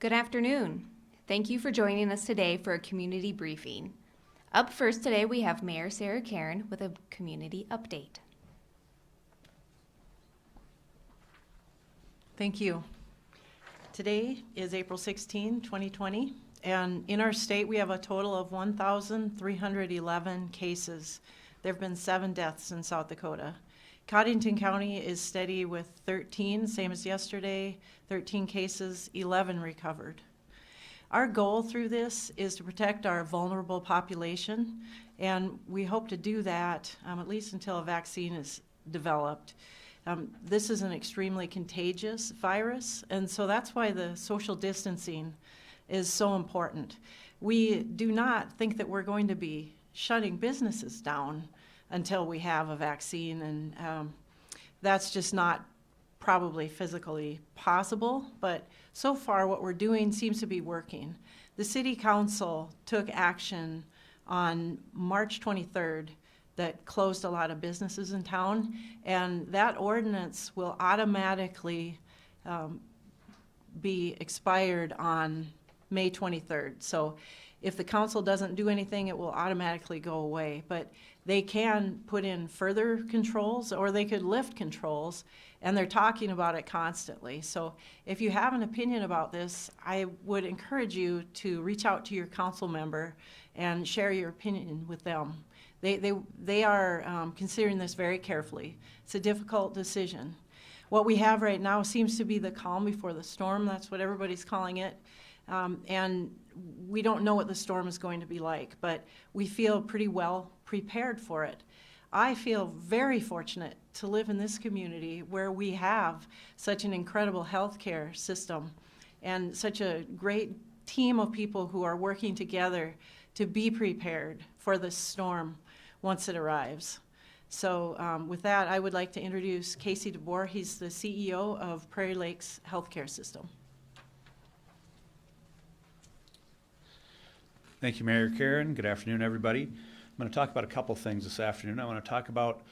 Good afternoon. Thank you for joining us today for a community briefing. Up first today, we have Mayor Sarah Karen with a community update. Thank you. Today is April 16, 2020, and in our state we have a total of 1,311 cases. There have been 7 deaths in South Dakota. Cottington County is steady with 13, same as yesterday, 13 cases, 11 recovered. Our goal through this is to protect our vulnerable population, and we hope to do that at least until a vaccine is developed. This is an extremely contagious virus, and so that's why the social distancing is so important. We do not think that we're going to be shutting businesses down until we have a vaccine, and that's just not probably physically possible, but so far what we're doing seems to be working. The City Council took action on March 23rd that closed a lot of businesses in town, and that ordinance will automatically be expired on May 23rd. So if the council doesn't do anything, it will automatically go away. But they can put in further controls, or they could lift controls, and they're talking about it constantly. So if you have an opinion about this, I would encourage you to reach out to your council member and share your opinion with them. They are considering this very carefully. It's a difficult decision. What we have right now seems to be the calm before the storm. That's what everybody's calling it. And we don't know what the storm is going to be like, but we feel pretty well prepared for it. I feel very fortunate to live in this community where we have such an incredible healthcare system and such a great team of people who are working together to be prepared for the storm once it arrives. So with that, I would like to introduce Casey DeBoer. He's the CEO of Prairie Lakes Healthcare System. Thank you, Mayor Karen. Good afternoon, everybody. I'm going to talk about a couple things this afternoon. I want to talk about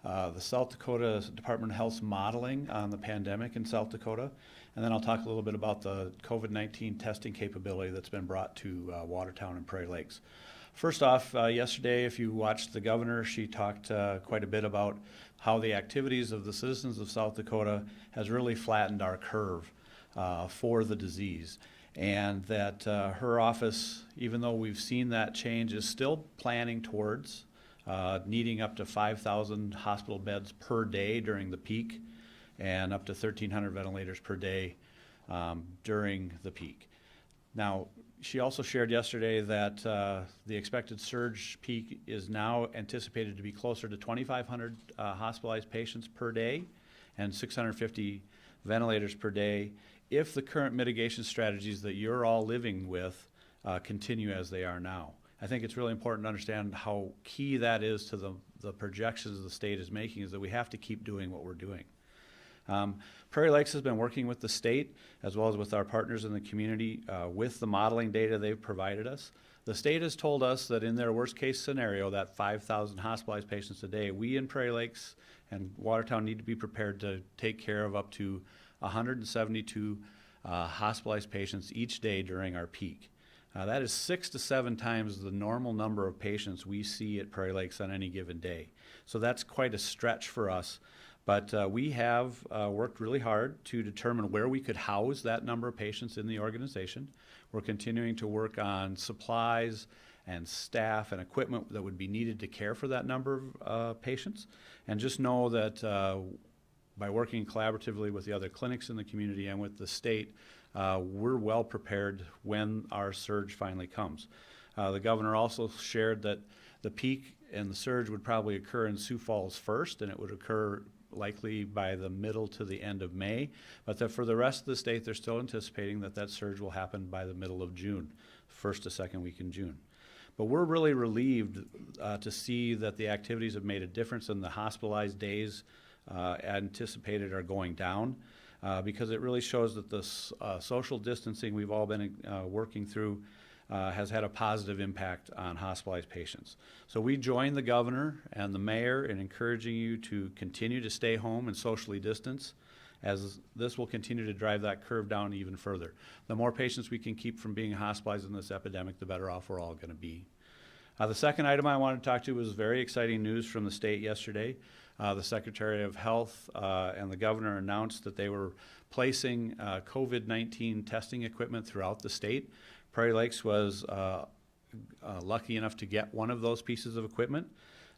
the South Dakota Department of Health's modeling on the pandemic in South Dakota, and then I'll talk a little bit about the COVID-19 testing capability that's been brought to Watertown and Prairie Lakes. First off, yesterday, if you watched the governor, she talked quite a bit about how the activities of the citizens of South Dakota has really flattened our curve for the disease. And that her office, even though we've seen that change, is still planning towards needing up to 5,000 hospital beds per day during the peak and up to 1,300 ventilators per day during the peak. Now, she also shared yesterday that the expected surge peak is now anticipated to be closer to 2,500 hospitalized patients per day and 650 ventilators per day if the current mitigation strategies that you're all living with continue as they are now. I think it's really important to understand how key that is to the projections the state is making, is that we have to keep doing what we're doing. Prairie Lakes has been working with the state as well as with our partners in the community with the modeling data they've provided us. The state has told us that in their worst case scenario, that 5,000 hospitalized patients a day, we in Prairie Lakes and Watertown need to be prepared to take care of up to 172 hospitalized patients each day during our peak. That is 6 to 7 times the normal number of patients we see at Prairie Lakes on any given day. So that's quite a stretch for us. But we have worked really hard to determine where we could house that number of patients in the organization. We're continuing to work on supplies and staff and equipment that would be needed to care for that number of patients. And just know that by working collaboratively with the other clinics in the community and with the state, we're well prepared when our surge finally comes. The governor also shared that the peak and the surge would probably occur in Sioux Falls first, and it would occur likely by the middle to the end of May, but that for the rest of the state, they're still anticipating that that surge will happen by the middle of June, first to second week in June. But we're really relieved to see that the activities have made a difference in the hospitalized days anticipated are going down because it really shows that the social distancing we've all been working through has had a positive impact on hospitalized patients. So we join the governor and the mayor in encouraging you to continue to stay home and socially distance as this will continue to drive that curve down even further. The more patients we can keep from being hospitalized in this epidemic, the better off we're all going to be. The second item I wanted to talk to was very exciting news from the state yesterday. The Secretary of Health and the governor announced that they were placing COVID-19 testing equipment throughout the state. Prairie Lakes was lucky enough to get one of those pieces of equipment.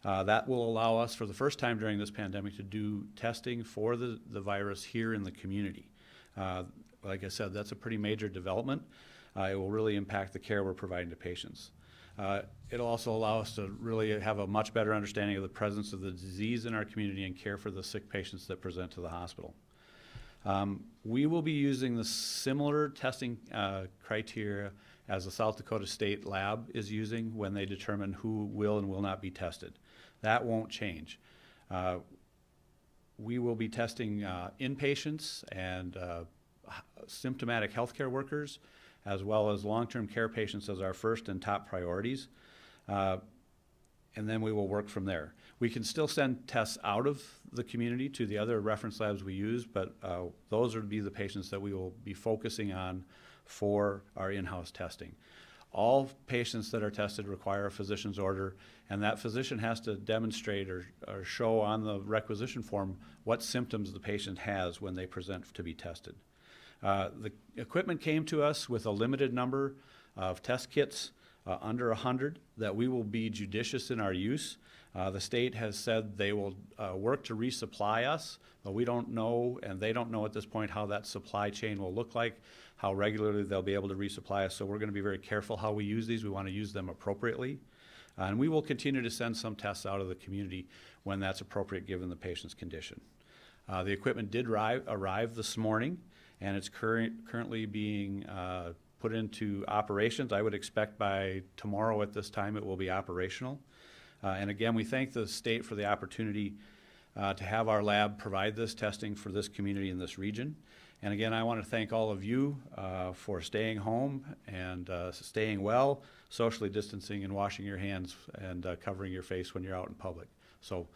That will allow us for the first time during this pandemic to do testing for the virus here in the community. Like I said, that's a pretty major development. It will really impact the care we're providing to patients. It'll also allow us to really have a much better understanding of the presence of the disease in our community and care for the sick patients that present to the hospital. We will be using the similar testing criteria as the South Dakota State Lab is using when they determine who will and will not be tested. That won't change. We will be testing inpatients and symptomatic healthcare workers, as well as long-term care patients as our first and top priorities. And then we will work from there. We can still send tests out of the community to the other reference labs we use, but those would be the patients that we will be focusing on for our in-house testing. All patients that are tested require a physician's order, and that physician has to demonstrate or show on the requisition form what symptoms the patient has when they present to be tested. The equipment came to us with a limited number of test kits, under 100, that we will be judicious in our use. The state has said they will work to resupply us, but we don't know, and they don't know at this point, how that supply chain will look like, how regularly they'll be able to resupply us. So we're going to be very careful how we use these. We want to use them appropriately. And we will continue to send some tests out of the community when that's appropriate given the patient's condition. The equipment did arrive this morning, and it's currently being put into operations. I would expect by tomorrow at this time it will be operational. And again, we thank the state for the opportunity to have our lab provide this testing for this community in this region. And again, I want to thank all of you for staying home and staying well, socially distancing and washing your hands and covering your face when you're out in public. So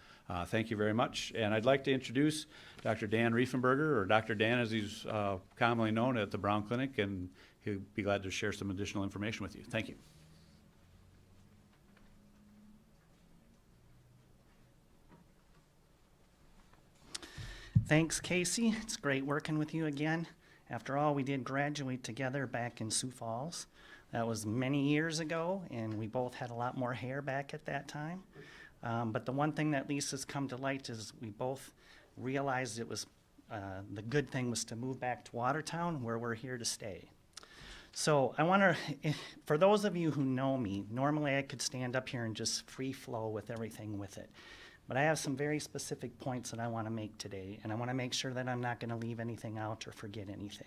thank you very much. And I'd like to introduce Dr. Dan Riefenberger, or Dr. Dan as he's commonly known at the Brown Clinic, and he'll be glad to share some additional information with you. Thank you. Thanks, Casey. It's great working with you again. After all, we did graduate together back in Sioux Falls. That was many years ago, and we both had a lot more hair back at that time. But the one thing that at least has come to light is we both realized it was the good thing was to move back to Watertown, where we're here to stay. So I want to, for those of you who know me, normally I could stand up here and just free flow with everything with it. But I have some very specific points that I want to make today, and I want to make sure that I'm not going to leave anything out or forget anything.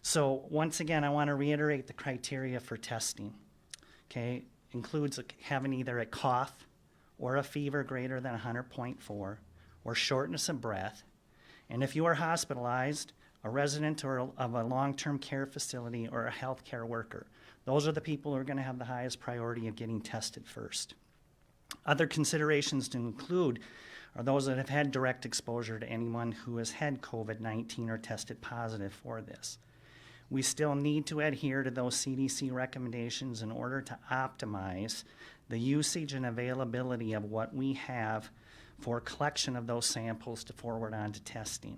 So once again, I want to reiterate the criteria for testing. Okay, includes having either a cough or a fever greater than 100.4, or shortness of breath. And if you are hospitalized, a resident or of a long-term care facility, or a healthcare worker. Those are the people who are going to have the highest priority of getting tested first. Other considerations to include are those that have had direct exposure to anyone who has had COVID-19 or tested positive for this. We still need to adhere to those CDC recommendations in order to optimize the usage and availability of what we have for collection of those samples to forward on to testing.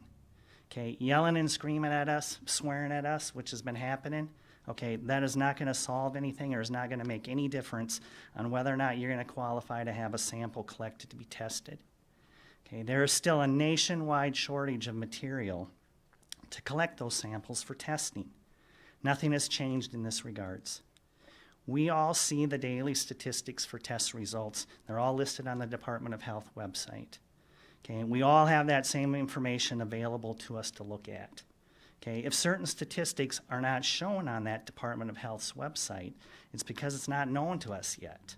Okay, yelling and screaming at us, swearing at us, which has been happening, okay, that is not going to solve anything or is not going to make any difference on whether or not you're going to qualify to have a sample collected to be tested. Okay, there is still a nationwide shortage of material to collect those samples for testing. Nothing has changed in this regards. We all see the daily statistics for test results. They're all listed on the Department of Health website. Okay, we all have that same information available to us to look at. Okay, if certain statistics are not shown on that Department of Health's website, it's because it's not known to us yet.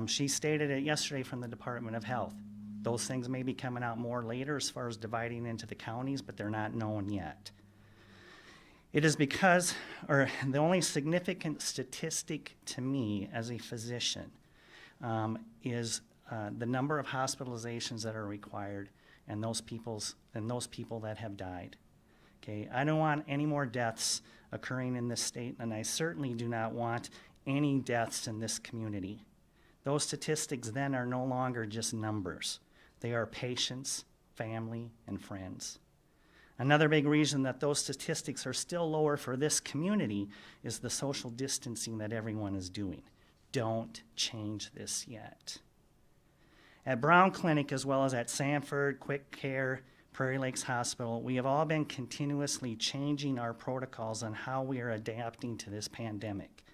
She stated it yesterday from the Department of Health. Those things may be coming out more later as far as dividing into the counties, but they're not known yet. It is because, or the only significant statistic to me as a physician is the number of hospitalizations that are required and those people that have died. Okay, I don't want any more deaths occurring in this state, and I certainly do not want any deaths in this community. Those statistics then are no longer just numbers. They are patients, family, and friends. Another big reason that those statistics are still lower for this community is the social distancing that everyone is doing. Don't change this yet. At Brown Clinic, as well as at Sanford, Quick Care, Prairie Lakes Hospital, we have all been continuously changing our protocols on how we are adapting to this pandemic.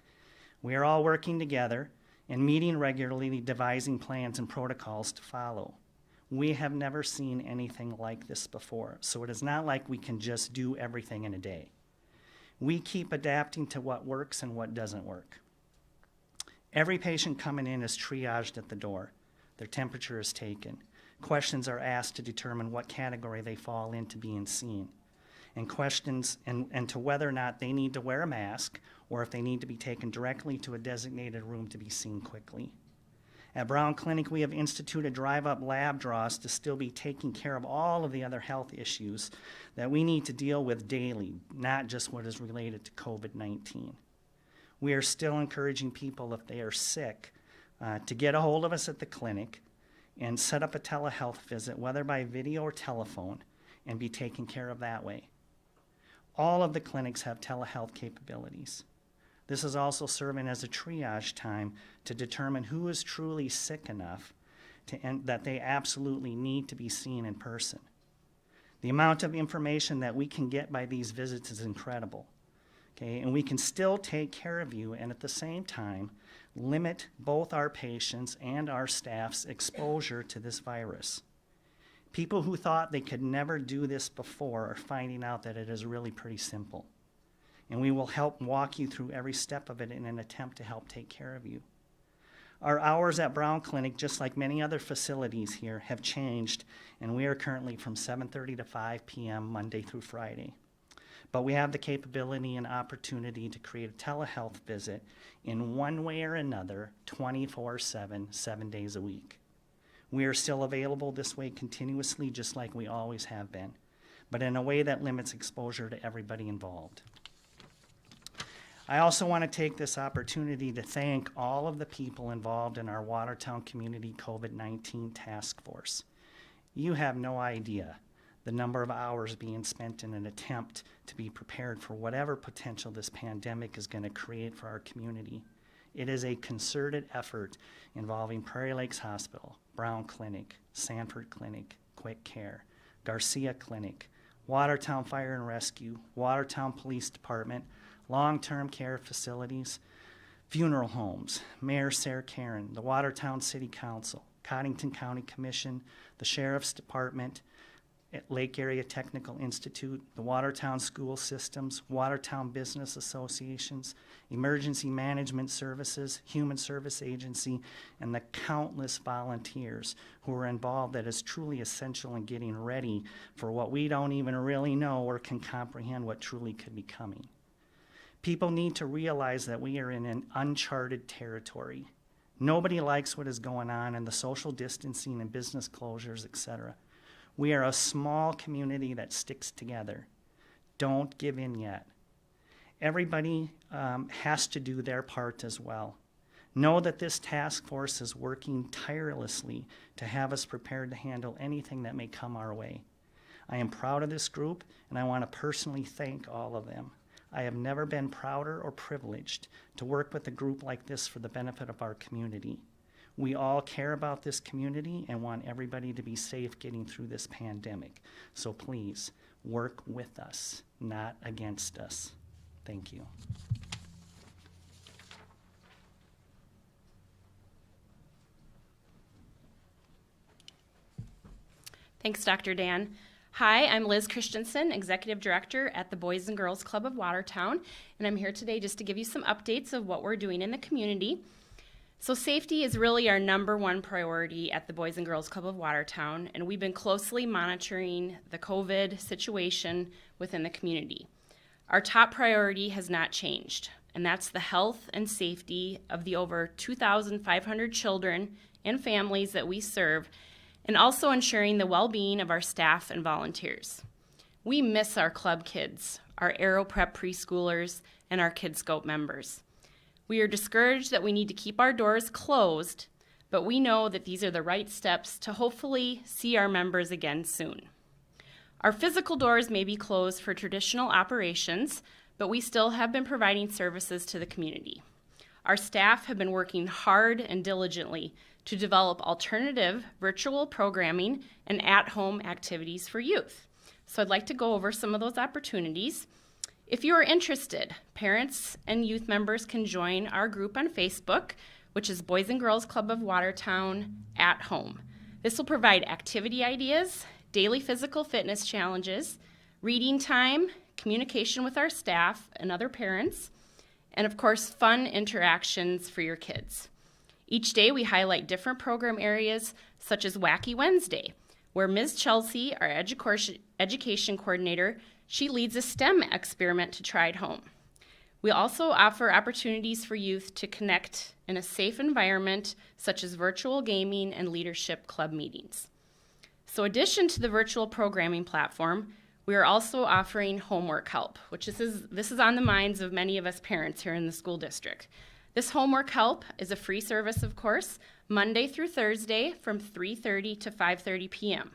We are all working together and meeting regularly, devising plans and protocols to follow. We have never seen anything like this before, so it is not like we can just do everything in a day. We keep adapting to what works and what doesn't work. Every patient coming in is triaged at the door. Their temperature is taken. Questions are asked to determine what category they fall into being seen, and questions and to whether or not they need to wear a mask or if they need to be taken directly to a designated room to be seen quickly. At Brown Clinic, we have instituted drive-up lab draws to still be taking care of all of the other health issues that we need to deal with daily, not just what is related to COVID-19. We are still encouraging people, if they are sick, to get a hold of us at the clinic and set up a telehealth visit, whether by video or telephone, and be taken care of that way. All of the clinics have telehealth capabilities. This is also serving as a triage time to determine who is truly sick enough that they absolutely need to be seen in person. The amount of information that we can get by these visits is incredible. Okay, and we can still take care of you and at the same time limit both our patients and our staff's exposure to this virus. People who thought they could never do this before are finding out that it is really pretty simple. And we will help walk you through every step of it in an attempt to help take care of you. Our hours at Brown Clinic, just like many other facilities here, have changed, and we are currently from 7:30 to 5 p.m. Monday through Friday. But we have the capability and opportunity to create a telehealth visit in one way or another, 24/7, 7 days a week. We are still available this way continuously, just like we always have been, but in a way that limits exposure to everybody involved. I also want to take this opportunity to thank all of the people involved in our Watertown Community COVID-19 Task Force. You have no idea the number of hours being spent in an attempt to be prepared for whatever potential this pandemic is going to create for our community. It is a concerted effort involving Prairie Lakes Hospital, Brown Clinic, Sanford Clinic, Quick Care, Garcia Clinic, Watertown Fire and Rescue, Watertown Police Department, long-term care facilities, funeral homes, Mayor Sarah Karen, the Watertown City Council, Cottington County Commission, the Sheriff's Department, Lake Area Technical Institute, the Watertown School Systems, Watertown Business Associations, Emergency Management Services, Human Service Agency, and the countless volunteers who are involved that is truly essential in getting ready for what we don't even really know or can comprehend what truly could be coming. People need to realize that we are in an uncharted territory. Nobody likes what is going on and the social distancing and business closures, etc. We are a small community that sticks together. Don't give in yet. Everybody has to do their part as well. Know that this task force is working tirelessly to have us prepared to handle anything that may come our way. I am proud of this group, and I want to personally thank all of them. I have never been prouder or privileged to work with a group like this for the benefit of our community. We all care about this community and want everybody to be safe getting through this pandemic. So please, work with us, not against us. Thank you. Thanks, Dr. Dan. Hi, I'm Liz Christensen, Executive Director at the Boys and Girls Club of Watertown, and I'm here today just to give you some updates of what we're doing in the community. So safety is really our number one priority at the Boys and Girls Club of Watertown, and we've been closely monitoring the COVID situation within the community. Our top priority has not changed, and that's the health and safety of the over 2,500 children and families that we serve, and also ensuring the well-being of our staff and volunteers. We miss our club kids, our Aero Prep preschoolers, and our Kids Scope members. We are discouraged that we need to keep our doors closed, but we know that these are the right steps to hopefully see our members again soon. Our physical doors may be closed for traditional operations, but we still have been providing services to the community. Our staff have been working hard and diligently to develop alternative virtual programming and at-home activities for youth. So I'd like to go over some of those opportunities. If you are interested, parents and youth members can join our group on Facebook, which is Boys and Girls Club of Watertown at Home. This will provide activity ideas, daily physical fitness challenges, reading time, communication with our staff and other parents, and of course, fun interactions for your kids. Each day we highlight different program areas such as Wacky Wednesday, where Ms. Chelsea, our education coordinator, she leads a STEM experiment to try at home. We also offer opportunities for youth to connect in a safe environment such as virtual gaming and leadership club meetings. So in addition to the virtual programming platform, we are also offering homework help, which this is on the minds of many of us parents here in the school district. This homework help is a free service, of course, Monday through Thursday from 3:30 to 5:30 p.m.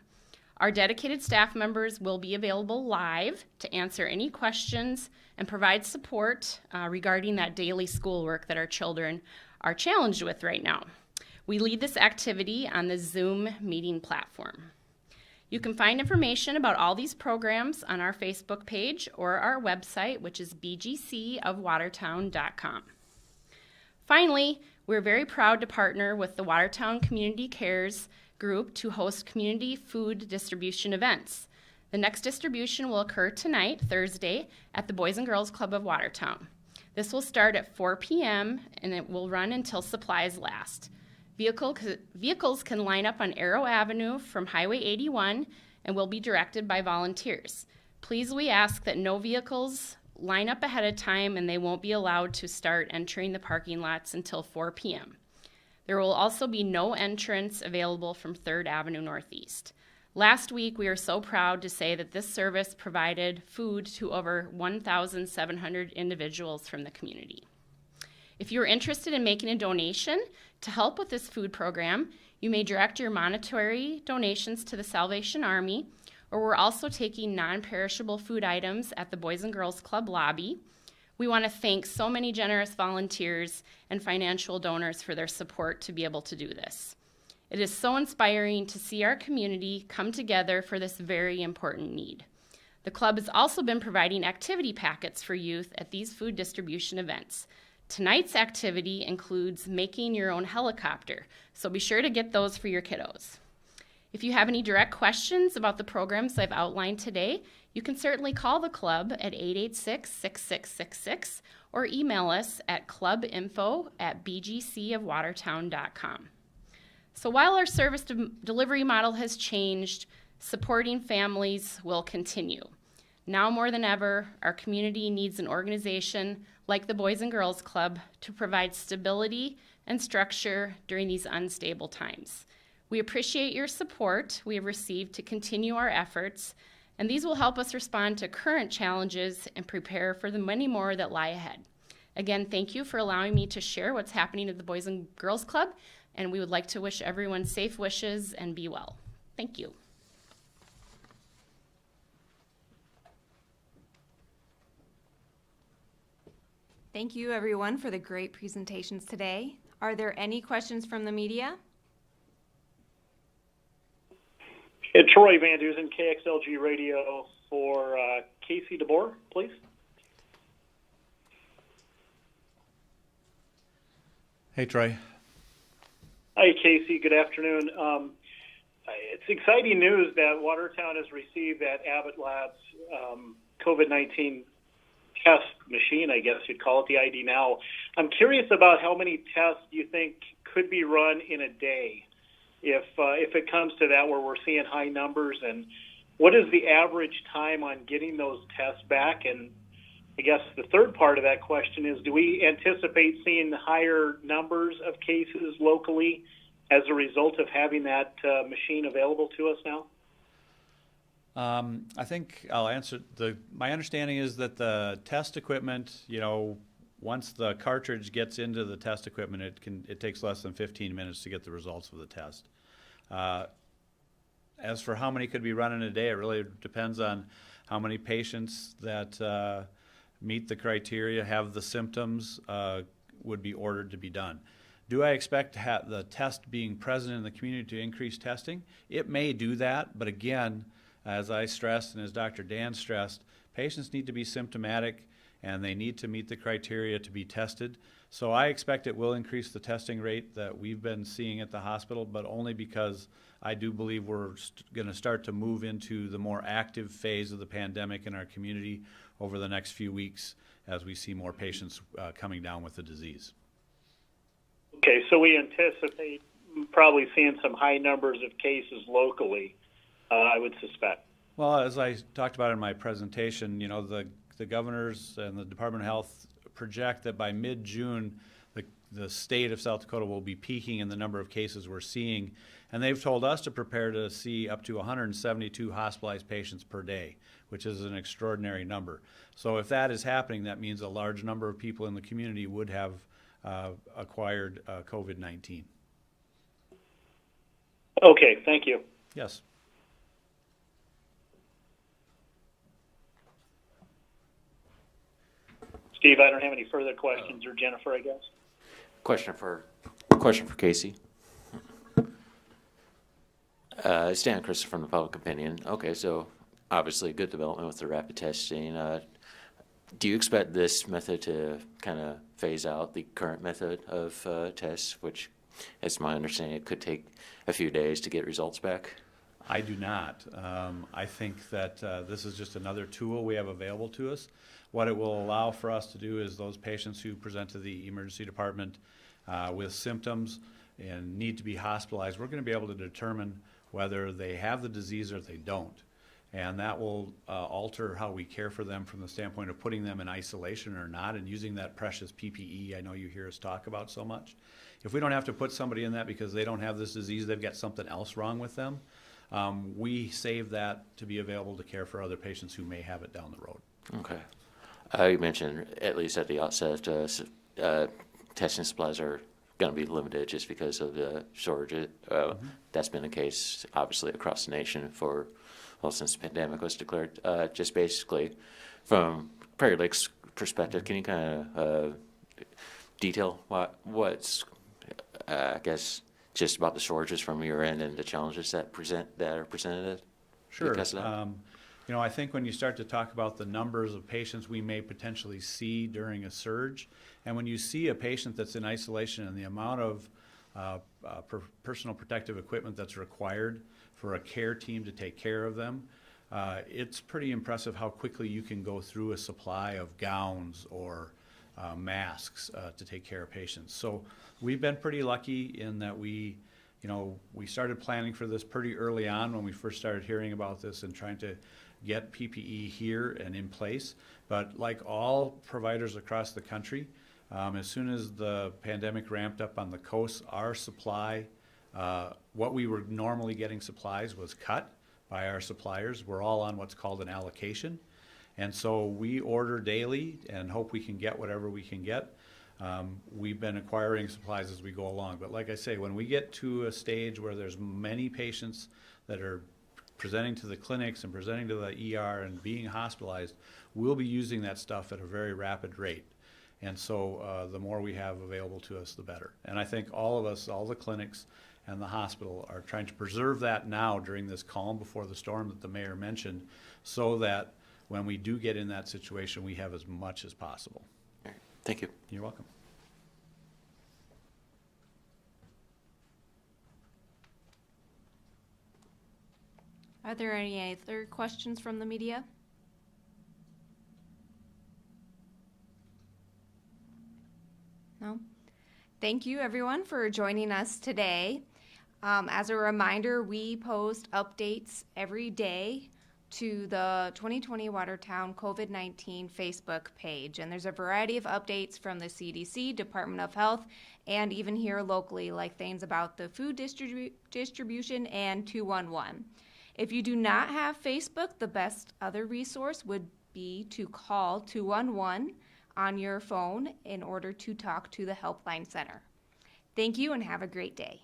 Our dedicated staff members will be available live to answer any questions and provide support regarding that daily schoolwork that our children are challenged with right now. We lead this activity on the Zoom meeting platform. You can find information about all these programs on our Facebook page or our website, which is bgcofwatertown.com. Finally, we're very proud to partner with the Watertown Community Cares Group to host community food distribution events. The next distribution will occur tonight, Thursday, at the Boys and Girls Club of Watertown. This will start at 4 p.m. and it will run until supplies last. Vehicles can line up on Arrow Avenue from Highway 81 and will be directed by volunteers. Please, we ask that no vehicles line up ahead of time and they won't be allowed to start entering the parking lots until 4 p.m. There will also be no entrance available from 3rd Avenue Northeast. Last week, we are so proud to say that this service provided food to over 1,700 individuals from the community. If you're interested in making a donation to help with this food program, you may direct your monetary donations to the Salvation Army, or we're also taking non-perishable food items at the Boys and Girls Club lobby. We want to thank so many generous volunteers and financial donors for their support to be able to do this. It is so inspiring to see our community come together for this very important need. The club has also been providing activity packets for youth at these food distribution events. Tonight's activity includes making your own helicopter, so be sure to get those for your kiddos. If you have any direct questions about the programs I've outlined today, you can certainly call the club at 886-6666 or email us at clubinfo@bgcofwatertown.com. So while our service delivery model has changed, supporting families will continue. Now more than ever, our community needs an organization like the Boys and Girls Club to provide stability and structure during these unstable times. We appreciate your support we have received to continue our efforts, and these will help us respond to current challenges and prepare for the many more that lie ahead. Again, thank you for allowing me to share what's happening at the Boys and Girls Club, and we would like to wish everyone safe wishes and be well. Thank you. Thank you, everyone, for the great presentations today. Are there any questions from the media? Troy Van Duzen, KXLG Radio for Casey DeBoer, please. Hey, Troy. Hi, Casey. Good afternoon. It's exciting news that Watertown has received that Abbott Labs COVID-19 test machine, I guess you'd call it, the ID Now. I'm curious about how many tests you think could be run in a day if it comes to that, where we're seeing high numbers, and what is the average time on getting those tests back? And I guess the third part of that question is, do we anticipate seeing higher numbers of cases locally as a result of having that machine available to us now? I think I'll answer. My understanding is that the test equipment, once the cartridge gets into the test equipment, it takes less than 15 minutes to get the results of the test. As for how many could be run in a day, it really depends on how many patients that meet the criteria, have the symptoms, would be ordered to be done. Do I expect the test being present in the community to increase testing? It may do that, but again, as I stressed and as Dr. Dan stressed, patients need to be symptomatic and they need to meet the criteria to be tested. So I expect it will increase the testing rate that we've been seeing at the hospital, but only because I do believe we're going to start to move into the more active phase of the pandemic in our community over the next few weeks as we see more patients coming down with the disease. Okay, so we anticipate probably seeing some high numbers of cases locally, I would suspect. Well, as I talked about in my presentation, the governors and the Department of Health project that by mid-June, the state of South Dakota will be peaking in the number of cases we're seeing. And they've told us to prepare to see up to 172 hospitalized patients per day, which is an extraordinary number. So if that is happening, that means a large number of people in the community would have acquired COVID-19. Okay, thank you. Yes. Steve, I don't have any further questions, or Jennifer, I guess. Question for Casey. Stan Christopher from the Public Opinion. Okay, so obviously good development with the rapid testing. Do you expect this method to kind of phase out the current method of tests, which, as my understanding, it could take a few days to get results back? I do not. I think that this is just another tool we have available to us. What it will allow for us to do is those patients who present to the emergency department with symptoms and need to be hospitalized, we're going to be able to determine whether they have the disease or they don't. And that will alter how we care for them from the standpoint of putting them in isolation or not, and using that precious PPE I know you hear us talk about so much. If we don't have to put somebody in that because they don't have this disease, they've got something else wrong with them, we save that to be available to care for other patients who may have it down the road. Okay. You mentioned, at least at the outset, testing supplies are going to be limited just because of the shortage. That's been the case, obviously, across the nation since the pandemic was declared. Just basically, from Prairie Lake's perspective, can you kind of detail what's, I guess, just about the shortages from your end and the challenges that are presented? Sure. I think when you start to talk about the numbers of patients we may potentially see during a surge, and when you see a patient that's in isolation and the amount of personal protective equipment that's required for a care team to take care of them, it's pretty impressive how quickly you can go through a supply of gowns or masks to take care of patients. So we've been pretty lucky in that we started planning for this pretty early on when we first started hearing about this and trying to get PPE here and in place. But like all providers across the country, as soon as the pandemic ramped up on the coast, our supply, what we were normally getting supplies was cut by our suppliers. We're all on what's called an allocation. And so we order daily and hope we can get whatever we can get. We've been acquiring supplies as we go along. But like I say, when we get to a stage where there's many patients that are presenting to the clinics and presenting to the ER and being hospitalized, we'll be using that stuff at a very rapid rate. And so the more we have available to us, the better. And I think all of us, all the clinics and the hospital, are trying to preserve that now during this calm before the storm that the mayor mentioned, so that when we do get in that situation, we have as much as possible. All right. Thank you. You're welcome. Are there any other questions from the media? No? Thank you, everyone, for joining us today. As a reminder, we post updates every day to the 2020 Watertown COVID-19 Facebook page. And there's a variety of updates from the CDC, Department of Health, and even here locally, like things about the food distribution and 211. If you do not have Facebook, the best other resource would be to call 211 on your phone in order to talk to the Helpline Center. Thank you and have a great day.